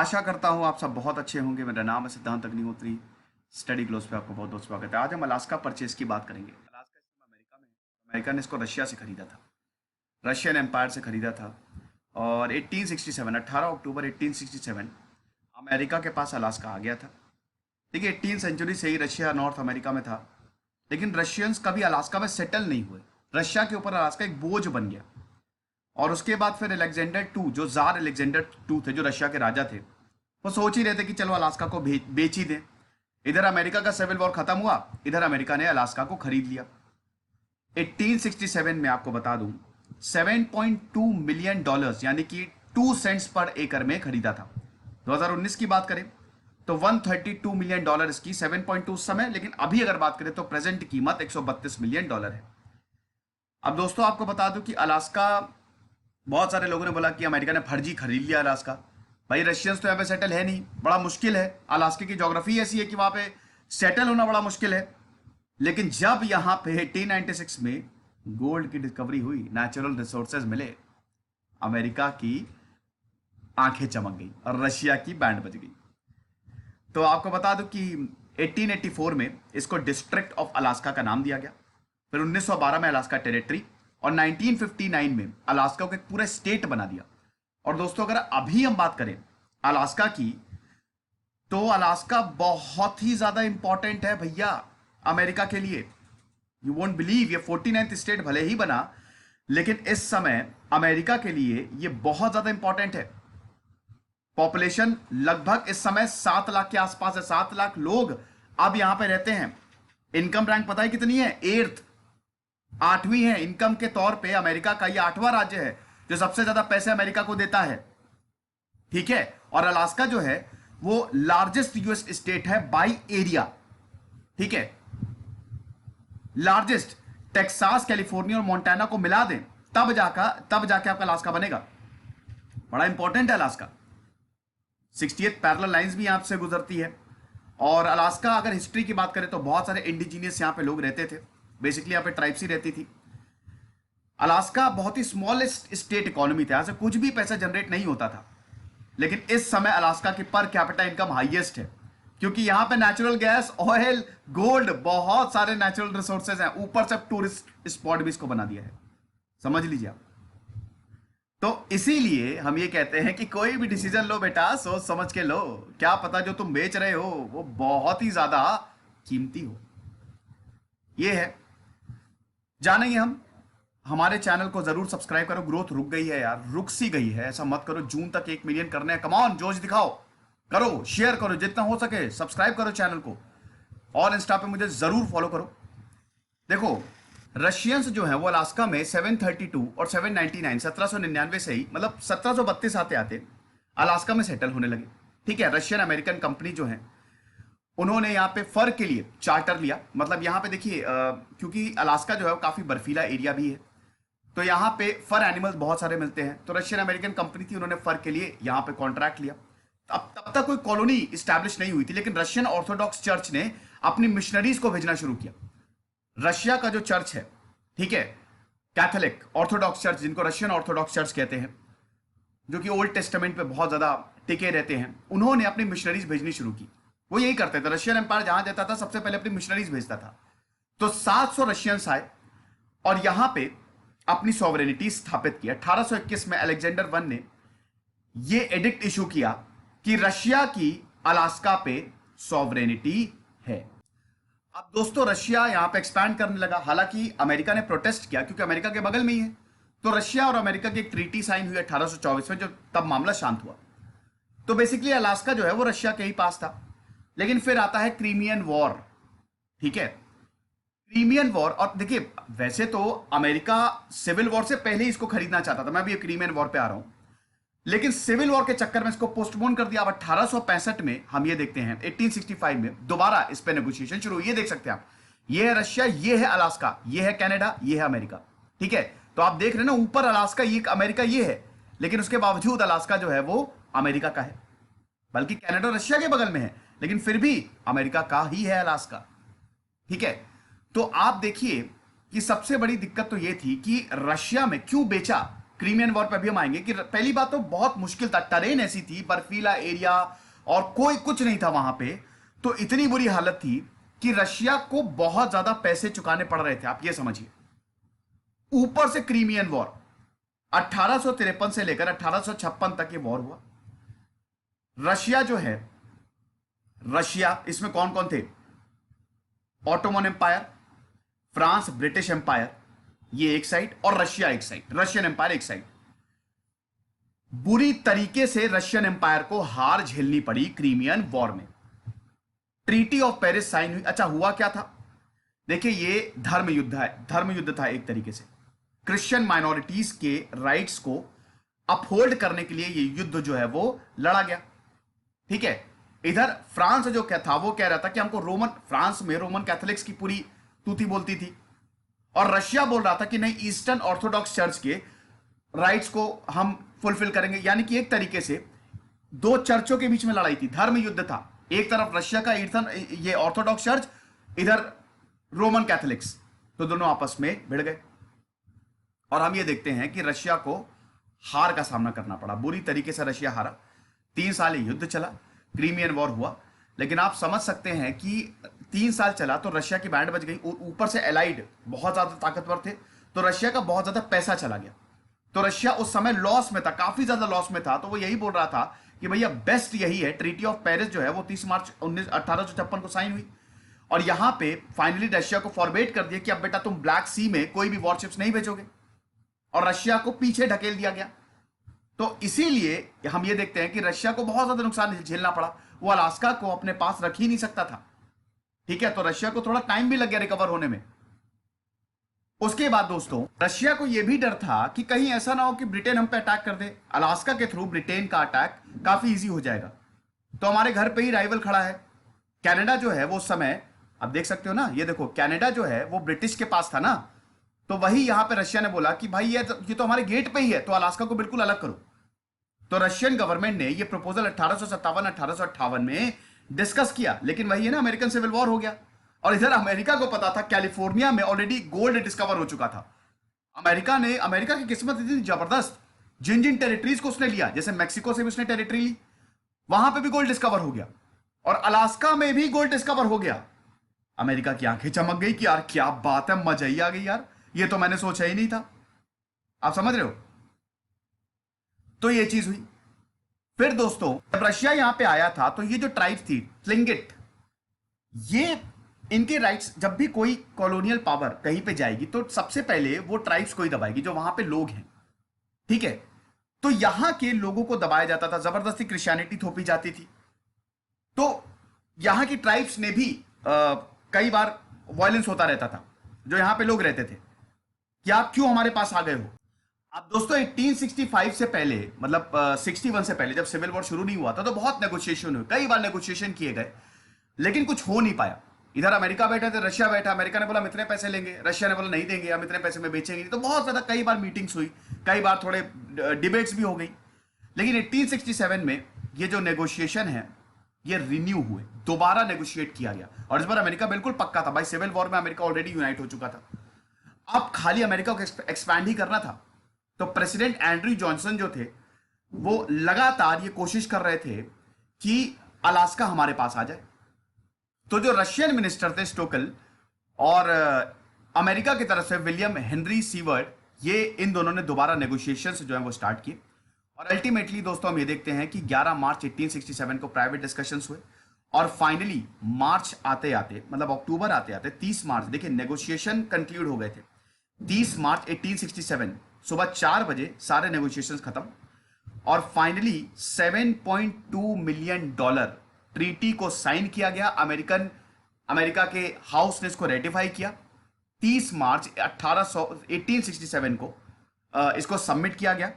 आशा करता हूँ आप सब बहुत अच्छे होंगे। मेरा नाम है सिद्धांत अग्निहोत्री। स्टडी क्लोज पे आपको बहुत बहुत स्वागत है। आज हम अलास्का परचेज की बात करेंगे। अलास्का इस समय अमेरिका में है। अमेरिका ने इसको रशिया से खरीदा था, रशियन एम्पायर से खरीदा था। और 1867 18 अक्टूबर 1867 अमेरिका के पास अलास्का आ गया था। देखिए 18 सेंचुरी से ही रशिया नॉर्थ अमेरिका में था, लेकिन रशियंस कभी अलास्का में सेटल नहीं हुए। रशिया के ऊपर अलास्का एक बोझ बन गया। और उसके बाद फिर अलेक्जेंडर टू, जो जार अलेक्जेंडर टू थे, जो रशिया के राजा थे, वो सोच ही रहे थे कि चलो अलास्का को बेच ही दें। इधर अमेरिका का सिविल वॉर खत्म हुआ, इधर अमेरिका ने अलास्का को खरीद लिया। 1867 में आपको बता दूं 7.2 मिलियन डॉलर्स यानी कि 2 सेंट्स पर एकड़ में खरीदा था। 2019 की बात करें तो 132 मिलियन डॉलर इसकी 7.2 समय, लेकिन अभी अगर बात करें तो प्रेजेंट कीमत 132 मिलियन डॉलर है। अब दोस्तों आपको बता दूं कि अलास्का, बहुत सारे लोगों ने बोला कि अमेरिका ने फर्जी खरीद लिया अलास्का। भाई रशियंस तो यहाँ पे सेटल है नहीं, बड़ा मुश्किल है। अलास्का की ज्योग्राफी ऐसी है कि वहां पे सेटल होना बड़ा मुश्किल है। लेकिन जब यहाँ पे 1896 में गोल्ड की डिस्कवरी हुई, नेचुरल रिसोर्सेज मिले, अमेरिका की आंखें चमक गई और रशिया की बैंड बज गई। तो आपको बता दूं कि 1884 में इसको डिस्ट्रिक्ट ऑफ अलास्का का नाम दिया गया। फिर 1912 में अलास्का टेरिटरी, और 1959 में अलास्का को एक पूरा स्टेट बना दिया। और दोस्तों अगर अभी हम बात करें अलास्का की, तो अलास्का बहुत ही ज्यादा इंपॉर्टेंट है भैया अमेरिका के लिए। यू वोंट बिलीव, ये 49th स्टेट भले ही बना, लेकिन इस समय अमेरिका के लिए ये बहुत ज्यादा इंपॉर्टेंट है। पॉपुलेशन लगभग इस समय 7 लाख के आसपास है। 7 लाख लोग अब यहां पे रहते हैं। इनकम रैंक पता है कितनी है? 8वीं है इनकम के तौर पे। अमेरिका का ये 8वां राज्य है जो सबसे ज्यादा पैसे अमेरिका को देता है। ठीक है, और अलास्का जो है वो लार्जेस्ट यूएस स्टेट है बाई एरिया। ठीक है, लार्जेस्ट। टेक्सास, कैलिफोर्निया और मोंटाना को मिला दें तब जाके आपका अलास्का बनेगा। बड़ा इंपॉर्टेंट है अलास्का। 68th पैरेलल लाइंस भी यहां से गुजरती है। और अलास्का अगर हिस्ट्री की बात करें तो बहुत सारे इंडिजीनियस यहां पे लोग रहते थे। बेसिकली यहां पे ट्राइब्स ही रहती थी। अलास्का बहुत ही स्मॉलेस्ट स्टेट इकोनॉमी था, यहां से कुछ भी पैसा जनरेट नहीं होता था। लेकिन इस समय अलास्का की पर कैपिटा इनकम हाईएस्ट है, क्योंकि यहां पे नेचुरल गैस, ऑयल, गोल्ड, बहुत सारे नेचुरल रिसोर्सेज हैं। ऊपर से टूरिस्ट स्पॉट भी इसको बना दिया है, समझ लीजिए आप। तो इसीलिए हम ये कहते हैं कि कोई भी डिसीजन लो बेटा, सोच समझ के लो। क्या पता जो तुम बेच रहे हो वो बहुत ही ज्यादा कीमती हो। ये है, जानेंगे हम। हमारे चैनल को जरूर सब्सक्राइब करो। ग्रोथ रुक गई है यार, रुक सी गई है, ऐसा मत करो। जून तक 1 मिलियन करने हैं, कमॉन जोश दिखाओ। करो, शेयर करो जितना हो सके, सब्सक्राइब करो चैनल को, और इंस्टा पे मुझे जरूर फॉलो करो। देखो रशियंस जो है वो अलास्का में 732 और 799 1799 से ही, मतलब 1732 आते आते अलास्का में सेटल होने लगे। ठीक है, रशियन अमेरिकन कंपनी जो है उन्होंने यहाँ पे फर के लिए चार्टर लिया। मतलब यहाँ पे देखिए क्योंकि अलास्का जो है वो काफी बर्फीला एरिया भी है, तो यहाँ पे फर एनिमल्स बहुत सारे मिलते हैं। तो रशियन अमेरिकन कंपनी थी, उन्होंने फर के लिए यहाँ पे कॉन्ट्रैक्ट लिया। अब तब तक कोई कॉलोनी स्टैब्लिश नहीं हुई थी, लेकिन रशियन ऑर्थोडॉक्स चर्च ने अपनी मिशनरीज को भेजना शुरू किया। रशिया का जो चर्च है, ठीक है, कैथोलिक ऑर्थोडॉक्स चर्च, जिनको रशियन ऑर्थोडॉक्स चर्च कहते हैं, जो कि ओल्ड टेस्टामेंट पे बहुत ज्यादा टिके रहते हैं, उन्होंने अपनी मिशनरीज भेजनी शुरू की। वो यही करते थे, रशियन एम्पायर जहां देता था सबसे पहले अपनी मिशनरीज भेजता था। तो 700 रशियंस आए और यहां पे अपनी सॉवरेनिटी स्थापित की। 1821 में अलेक्जेंडर वन ने ये एडिक्ट इशू किया कि रशिया की अलास्का पे सॉवरेनिटी है। अब दोस्तों रशिया यहां पे एक्सपैंड करने लगा। हालांकि अमेरिका ने प्रोटेस्ट किया, क्योंकि अमेरिका के बगल में ही है। तो रशिया और अमेरिका की एक ट्रीटी साइन हुई 1824 में, जो तब मामला शांत हुआ। तो बेसिकली अलास्का जो है वो रशिया के ही पास था। लेकिन फिर आता है क्रीमियन वॉर। ठीक है, क्रीमियन वॉर। और देखिए वैसे तो अमेरिका सिविल वॉर से पहले ही इसको खरीदना चाहता था, मैं भी क्रीमियन वॉर पे आ रहा हूं, लेकिन सिविल वॉर के चक्कर में इसको पोस्टपोन कर दिया। अब 1865 में हम ये देखते हैं, 1865 में दोबारा इस पे नेगोशिएशन शुरू हुई। ये देख सकते हैं आप, ये है रशिया, ये है अलास्का, ये है कनाडा, ये है अमेरिका। ठीक है, तो आप देख रहे हैं ना, ऊपर अलास्का, ये अमेरिका ये है, लेकिन उसके बावजूद अलास्का जो है वो अमेरिका का है। बल्कि कनाडा रशिया के बगल में है, लेकिन फिर भी अमेरिका का ही है अलास्का। ठीक है, तो आप देखिए कि सबसे बड़ी दिक्कत तो यह थी कि रशिया में क्यों बेचा क्रीमियन वॉर पे भी हम आएंगे कि पहली बात तो बहुत मुश्किल था, टरेन ऐसी थी, बर्फीला एरिया और कोई कुछ नहीं था वहां पे। तो इतनी बुरी हालत थी कि रशिया को बहुत ज्यादा पैसे चुकाने पड़ रहे थे, आप ये समझिए। ऊपर से क्रीमियन वॉर 1853 से लेकर 1856 तक ये वॉर हुआ। रशिया जो है, रशिया इसमें कौन कौन थे? Ottoman empire, France, British empire, ये एक साइड, और रशिया एक साइड, रशियन एम्पायर एक साइड। बुरी तरीके से रशियन एम्पायर को हार झेलनी पड़ी क्रीमियन वॉर में। ट्रीटी ऑफ पेरिस साइन हुई। अच्छा, हुआ क्या था? देखिए, ये धर्म युद्ध है, धर्म युद्ध था एक तरीके से। क्रिश्चियन माइनॉरिटीज के राइट्स को अपहोल्ड करने के लिए ये युद्ध जो है वो लड़ा गया। ठीक है, इधर फ्रांस जो क्या था वो कह रहा था कि हमको रोमन, फ्रांस में रोमन कैथोलिक्स की पूरी तूती बोलती थी, और रशिया बोल रहा था कि नहीं, ईस्टर्न ऑर्थोडॉक्स चर्च के राइट्स को हम फुलफिल करेंगे। यानी कि एक तरीके से दो चर्चों के बीच में लड़ाई थी, धर्म युद्ध था। एक तरफ रशिया का ईर्थन, ये ऑर्थोडॉक्स चर्च, इधर रोमन कैथोलिक्स, तो दोनों आपस में भिड़ गए। और हम ये देखते हैं कि रशिया को हार का सामना करना पड़ा, बुरी तरीके से रशिया हारा। 3 साल युद्ध चला, क्रीमियन वॉर हुआ। लेकिन आप समझ सकते हैं कि 3 साल चला तो रशिया की बैंड बज गई, और ऊपर से एलाइड बहुत ज्यादा ताकतवर थे, तो रशिया का बहुत ज्यादा पैसा चला गया। तो रशिया उस समय लॉस में था, काफी ज्यादा लॉस में था। तो वो यही बोल रहा था कि भैया बेस्ट यही है, ट्रीटी ऑफ पेरिस जो है वो 30 मार्च 1856 को साइन हुई, और यहां पे फाइनली रशिया को फॉरवर्ड कर दिया कि अब बेटा तुम ब्लैक सी में कोई भी वॉरशिप्स नहीं भेजोगे, और रशिया को पीछे ढकेल दिया गया। तो इसीलिए हम ये देखते हैं कि रशिया को बहुत ज्यादा नुकसान झेलना पड़ा। वो अलास्का को अपने पास रख ही नहीं सकता था। ठीक है, तो रशिया को थोड़ा टाइम भी लग गया रिकवर होने में। उसके बाद दोस्तों, रशिया को यह भी डर था कि कहीं ऐसा ना हो कि ब्रिटेन हम पे अटैक कर दे। अलास्का के थ्रू ब्रिटेन का अटैक काफी इजी हो जाएगा, तो हमारे घर पे ही राइवल खड़ा है कनाडा जो है वो उस समय, आप देख सकते हो ना, ये देखो कनाडा जो है वो ब्रिटिश के पास था ना। तो वही यहां पे रशिया ने बोला कि भाई ये तो हमारे गेट पे ही है, तो अलास्का को बिल्कुल अलग करो। तो रशियन गवर्नमेंट ने ये प्रपोजल 1857-1858 में डिस्कस किया, लेकिन वही है ना, अमेरिकन सिविल वॉर हो गया। और इधर अमेरिका को पता था कैलिफोर्निया में ऑलरेडी गोल्ड डिस्कवर हो चुका था। अमेरिका की किस्मत इतनी जबरदस्त, जिन जिन टेरिटरीज को उसने लिया, जैसे मैक्सिको से भी उसने टेरिटरी ली, वहां पे भी गोल्ड डिस्कवर हो गया, और अलास्का में भी गोल्ड डिस्कवर हो गया। अमेरिका की आंखें चमक गई कि यार क्या बात है, मजा ही आ गई यार, ये तो मैंने सोचा ही नहीं था। आप समझ रहे हो? तो ये चीज हुई। फिर दोस्तों, जब रशिया यहां पे आया था तो ये जो ट्राइब्स थी tlingit, ये इनके राइट्स, जब भी कोई कॉलोनियल पावर कहीं पे जाएगी तो सबसे पहले वो ट्राइब्स को ही दबाएगी जो वहां पे लोग हैं। ठीक है, तो यहां के लोगों को दबाया जाता था, जबरदस्ती क्रिश्चियनिटी थोपी जाती थी। तो यहां की ट्राइब्स ने भी कई बार वायलेंस होता रहता था, जो यहां पे लोग रहते थे कि आप क्यों हमारे पास आ गए हो। अब दोस्तों 1865 से पहले, मतलब 61 से पहले, जब सिविल वॉर शुरू नहीं हुआ था, तो बहुत नेगोशिएशन हुए, कई बार नेगोशिएशन किए गए, लेकिन कुछ हो नहीं पाया। इधर अमेरिका बैठा था, रशिया बैठा, अमेरिका ने बोला हम इतने पैसे लेंगे, रशिया ने बोला नहीं देंगे, हम इतने पैसे में बेचेंगे। तो बहुत ज्यादा कई बार मीटिंग्स हुई, कई बार थोड़े डिबेट्स भी हो गई। लेकिन 1867 में ये जो नेगोशिएशन है ये रिन्यू हुए, दोबारा नेगोशिएट किया गया, और इस बार अमेरिका बिल्कुल पक्का था भाई, सिविल वॉर में अमेरिका ऑलरेडी यूनाइट हो चुका था, अब खाली अमेरिका को एक्सपैंड ही करना था। तो प्रेसिडेंट एंड्रयू जॉनसन जो थे वो लगातार ये कोशिश कर रहे थे कि अलास्का हमारे पास आ जाए। तो जो रशियन मिनिस्टर थे स्टोकल, और अमेरिका की तरफ से विलियम हेनरी सीवर्ड, ये इन दोनों ने दोबारा नेगोशिएशंस जो है वो स्टार्ट किए। और अल्टीमेटली दोस्तों हम ये देखते हैं कि 11 मार्च 1867 को प्राइवेट डिस्कशंस हुए, और फाइनली मार्च आते आते, मतलब अक्टूबर आते आते 30 मार्च, देखिए नेगोशिएशन कंक्लूड हो गए थे 30 मार्च 1867 सुबह 4 बजे सारे नेगोशिएशंस खत्म, और फाइनली $7.2 मिलियन ट्रीटी को साइन किया गया। अमेरिका के हाउस ने इसको रेटिफाई किया। 30 मार्च 1867 को इसको सबमिट किया गया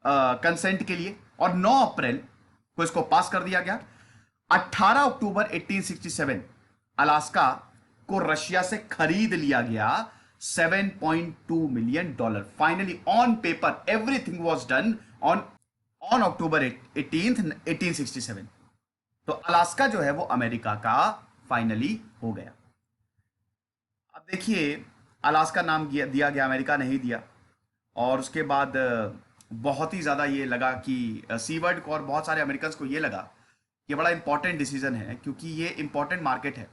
कंसेंट के लिए, और 9 अप्रैल को इसको पास कर दिया गया। 18 अक्टूबर 1867 अलास्का को रशिया से खरीद लिया गया $7.2 million. Finally on paper everything was done on October 18th 1867। तो अलास्का जो है वो अमेरिका का फाइनली हो गया। अब देखिए, अलास्का नाम दिया गया, अमेरिका नहीं दिया, और उसके बाद बहुत ही ज़्यादा ये लगा कि सी वर्ड को और बहुत सारे अमेरिकन को ये लगा कि बड़ा इंपॉर्टेंट डिसीजन है, क्योंकि ये इंपॉर्टेंट मार्केट है।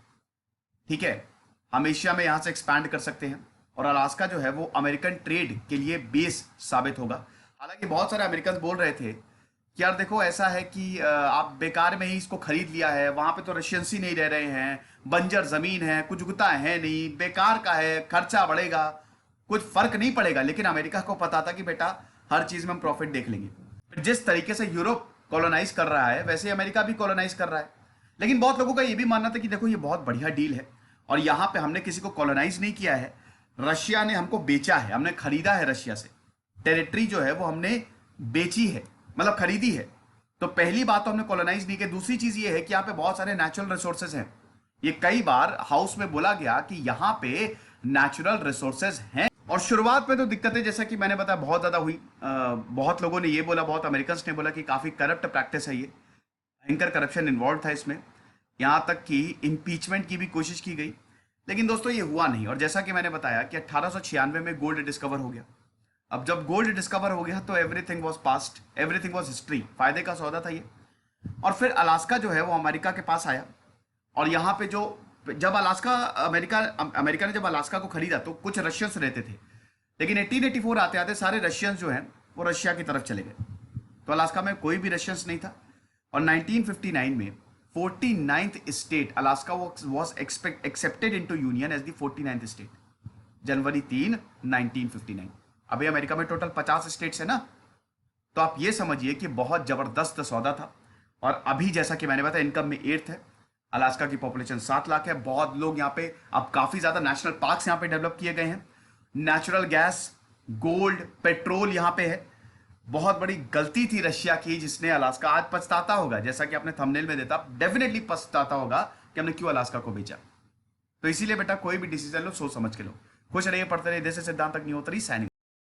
ठीक है, हम एशिया में यहाँ से एक्सपैंड कर सकते हैं और अलास्का जो है वो अमेरिकन ट्रेड के लिए बेस साबित होगा। हालांकि बहुत सारे अमेरिकन बोल रहे थे कि यार देखो ऐसा है कि आप बेकार में ही इसको खरीद लिया है, वहां पे तो रशियंस ही नहीं रह रहे हैं, बंजर जमीन है, कुछ उगता है नहीं, बेकार का है, खर्चा बढ़ेगा, कुछ फर्क नहीं पड़ेगा। लेकिन अमेरिका को पता था कि बेटा हर चीज में हम प्रॉफिट देख लेंगे। जिस तरीके से यूरोप कॉलोनाइज कर रहा है वैसे अमेरिका भी कॉलोनाइज कर रहा है। लेकिन बहुत लोगों का ये भी मानना था कि देखो ये बहुत बढ़िया डील है और यहाँ पे हमने किसी को कॉलोनाइज नहीं किया है, रशिया ने हमको बेचा है, हमने खरीदा है रशिया से टेरिटरी जो है वो हमने बेची है, मतलब खरीदी है। तो पहली बात तो हमने कॉलोनाइज नहीं की। दूसरी चीज ये है कि यहाँ पे बहुत सारे नेचुरल रिसोर्सेज हैं। ये कई बार हाउस में बोला गया कि यहाँ पे नेचुरल रिसोर्सेज हैं। और शुरुआत में तो दिक्कतें जैसा कि मैंने बताया बहुत ज्यादा हुई। बहुत लोगों ने ये बोला, बहुत अमेरिकन ने बोला कि काफी करप्ट प्रैक्टिस है, ये भयंकर करप्शन इन्वॉल्व था इसमें, यहाँ तक कि इम्पीचमेंट की भी कोशिश की गई। लेकिन दोस्तों ये हुआ नहीं। और जैसा कि मैंने बताया कि 1896 में गोल्ड डिस्कवर हो गया। अब जब गोल्ड डिस्कवर हो गया तो everything was past, everything was history, फायदे का सौदा था ये। और फिर अलास्का जो है वो अमेरिका के पास आया। और यहाँ पे जो जब अलास्का अमेरिका ने जब अलास्का को खरीदा तो कुछ रशियंस रहते थे, लेकिन 1884 आते आते सारे रशियंस जो हैं वो रशिया की तरफ चले गए। तो अलास्का में कोई भी रशियंस नहीं था। और 1959 में 49th state Alaska was accepted into union as the 49th state, January 3, 1959। अभी अमेरिका में टोटल 50 स्टेट्स है ना, तो आप ये समझिए कि बहुत जबरदस्त सौदा था। और अभी जैसा कि मैंने बताया इनकम में 8th है, अलास्का की पॉपुलेशन 7 लाख है। बहुत लोग यहाँ पे, अब काफी ज्यादा नेशनल पार्क्स यहाँ पे डेवलप किए गए हैं, नेचुरल गैस, गोल्ड, पेट्रोल यहाँ पे है। बहुत बड़ी गलती थी रशिया की जिसने अलास्का, आज पछताता होगा, जैसा कि आपने थंबनेल में देता, डेफिनेटली पछताता होगा कि हमने क्यों अलास्का को बेचा। तो इसीलिए बेटा कोई भी डिसीजन लो सोच समझ के लो। खुश रहिए, पढ़ते रहिए। देश से सिद्धांत तक नहीं होता रही। साइनिंग।